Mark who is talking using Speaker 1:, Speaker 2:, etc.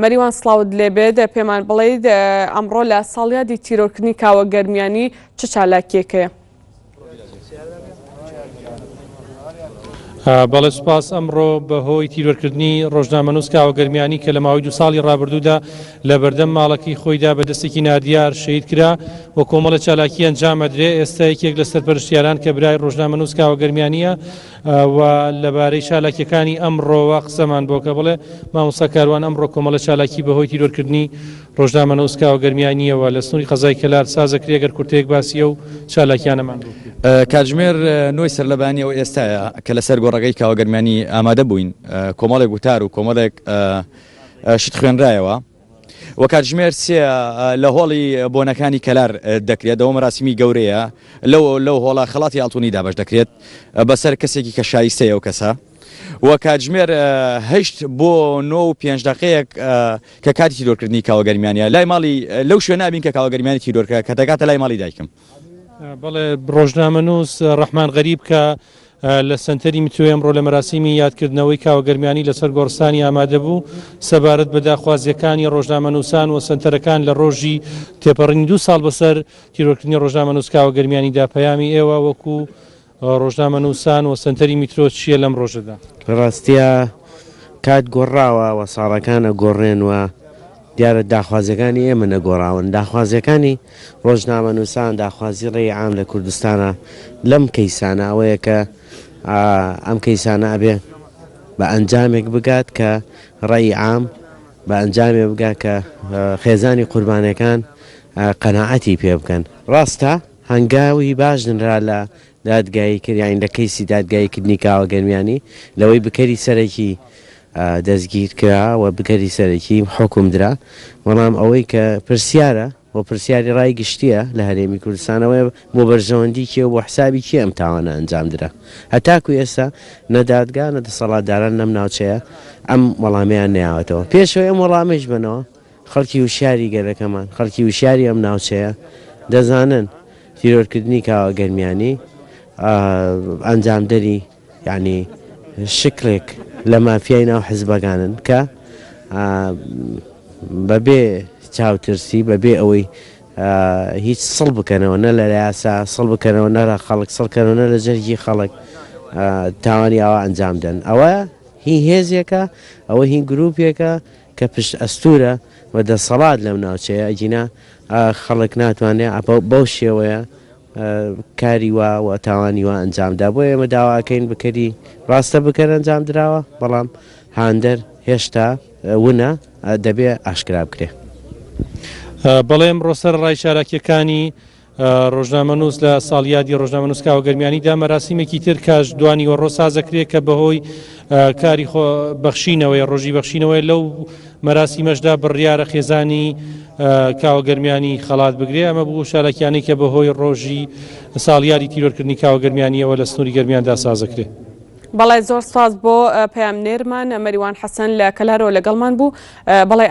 Speaker 1: مەریوان سڵاوت لێبێت پێمان بڵێیت ئەمڕۆ لە ساڵیادی تیرۆرکردنی کاوە گەرمیانی چ چالاکیەکەیە؟
Speaker 2: بەڵێ سوپاس. ئەمڕۆ بەهۆی تیرۆرکردنی ڕۆژنامەنووس کاوە گەرمیانی کە لە ماوەی 2 ساڵی ڕابردوودا لە بەردەم ماڵەکەی خۆیدا بە دەستێکی نادیار شەهید کرا و کۆمەڵە چالاکی ئەنجامەدرێ. ئێستا یەکێک لە سەرپەرشتیاران کە برای ڕۆژنامەنووس کاوە گەرمیانیە و لەبارەی چالاکیەکانی ئەمڕۆوە قسەمان بۆ کە بڵێ مامۆستا کاروان ئەمڕۆ کۆمەڵە چالاکی بەهۆی تیرۆرکردنی ڕۆژنامەنووس کاوە گەرمیانیەوە لە سنووری قەزای کەلار سازەکرێ گەر کورتەیەک باسیە و چالاکیانەمان بوو.
Speaker 3: کاتژمێر نوۆی سەرلەبانیەوە ئێستاە کە لەسەر گۆڕەکەی کاوە گەرمیانی ئامادە بووین، کۆمەڵێک وتار و کۆمەڵێک شت خوێنرایەوە و کاتژمێر سێ لە هۆڵی بۆنەکانی کەلار دەکرێت. ئەوە مەراسمی گەورەیە لەو هۆڵە خەڵاتی ئاڵتوونیدا بەش دەکرێت بەسەر کەسێکی کە شایستەیە و کەسە و کاتژمێر 8 بۆ 9 و 5 دقەیەک کە کاتی تیرۆرکردنی کاوە گەرمیانیە لای ماڵی لەو شوێنە نابین کە کاوە گەرمیانی تیرۆرکە کە دەکاتە لای ماڵی دایکم.
Speaker 2: بەڵێ ڕۆژنامەنووس ڕەحمان غەریب کە لە سنتەری میترۆی ئەمڕۆ لە مەراسیمی یادکردنەوەی کاوە گەرمیانی لەسەر گۆڕستانی ئامادە بوو سەبارەت بە داخوازیەکانی ڕۆژنامەنووسان و سنتەرەکان لە ڕۆژی تێپەڕینی 2 ساڵ بەسەر تیرۆرکردنی ڕۆژنامەنووس کاوە گەرمیانیدا پەیامی ئێوە وەکو ڕۆژنامەنووسان و سنتەری میترۆ چییە لەم ڕۆژەدا؟
Speaker 4: ڕاستیە کات گۆڕاوە و ساڵەکانە گۆڕێنوە دیارە داخوازیەکانی ئێمە نەگۆڕاون. داخوازیەکانی ڕۆژنامەنووسان داخوازی ڕێی عام لە کوردستانە لەم کەیسانە ئەوەیە کە ئەم کەیسانە ئەبێ بە ئەنجامێک بگات کە ڕێی عام بە ئەنجامێ بگات کە خێزانی قوربانەکان قەناعەتی پێ بکەن. ڕاستە هەنگاوی باشنرا لە دادگایی کردیان لە کەیسی دادگاییکردنی کاوە گەرمیانی لەوەی بکەری سەرەکی دەستگیر کرا و بکەری سەرەکی حکم درا، بەڵام ئەوەی کە پرسیارە و پرسیاری ڕای گشتیە لە هەرێمی کوردستانەوەی بۆ بەرژەوەندی کێ و بۆ حسابی کێ ئەم تاوانە ئەنجام درا. هەتاکو ئێستا نەدادگا نەدەسەڵاتداران لەم ناوچەیە ئەم وەڵامیان نەیاوەتەوە. پێشەوەی ئەم وەڵامەش بنەوە خەڵکی وشیاری گەلەکەمان خەڵکی وشیاری ئەم ناوچەیە دەزانن تیرۆرکردنی کاوە گەرمیانی ئەنجامدەری یعنی شکلێک لە مافیای ناو حیزبەکانن کە بەبێ چاوترسی بەبێ ئەوەی هیچ سڵ بکەنەوە نە لە یاسا سڵ بکەنەوە نەرە خەڵک سڵکەنەوە نە لە جەرگی خەڵک تاوانی ئەوە ئەنجامدەن. ئەوە هی هێزێکە، ئەوە هی گرروپێکە کە پشت ئەستورە و دەسەڵات لەم ناوچەیە ئەجینا خەڵک ناتوانێت بەو شێوەیە کاری وا و تاوانی وا ئەنجامدا. بۆ ئێمە داواکەین بکەری ڕاستە بکەن ئەنجام درراوە، بەڵام هاندەر هێشتا ونە دەبێ ئاشکرا بکرێ.
Speaker 2: بەڵێم ڕۆسەر ڕای چالاکیەکانی ڕۆژنامەنووس لە ساڵیادی ڕۆژنامەنووس کاوە گەرمیانیدا مەراسیمێکی تر کاژ دوانی و ڕۆسازەکرێ کە بەهۆی کاری بەخشینەوەی ڕۆژی بەخشینەوەی لەو مەراسیمەشدا بڕیارە خێزانی کاوە گەرمیانی خەڵات بگرێ. ئەمە بوو شارەکیانی کە بەهۆی ڕۆژی ساڵیادی تیرۆرکردنی کاوە گەرمیانیەوە لە سنووری گەرمیاندا سازەکرێ.
Speaker 1: بەڵێ زۆر سپاس بۆ پەیامنێرمان مەریوان حەسەن لە کەلارەوە لەگەڵمان بوو. بەڵێ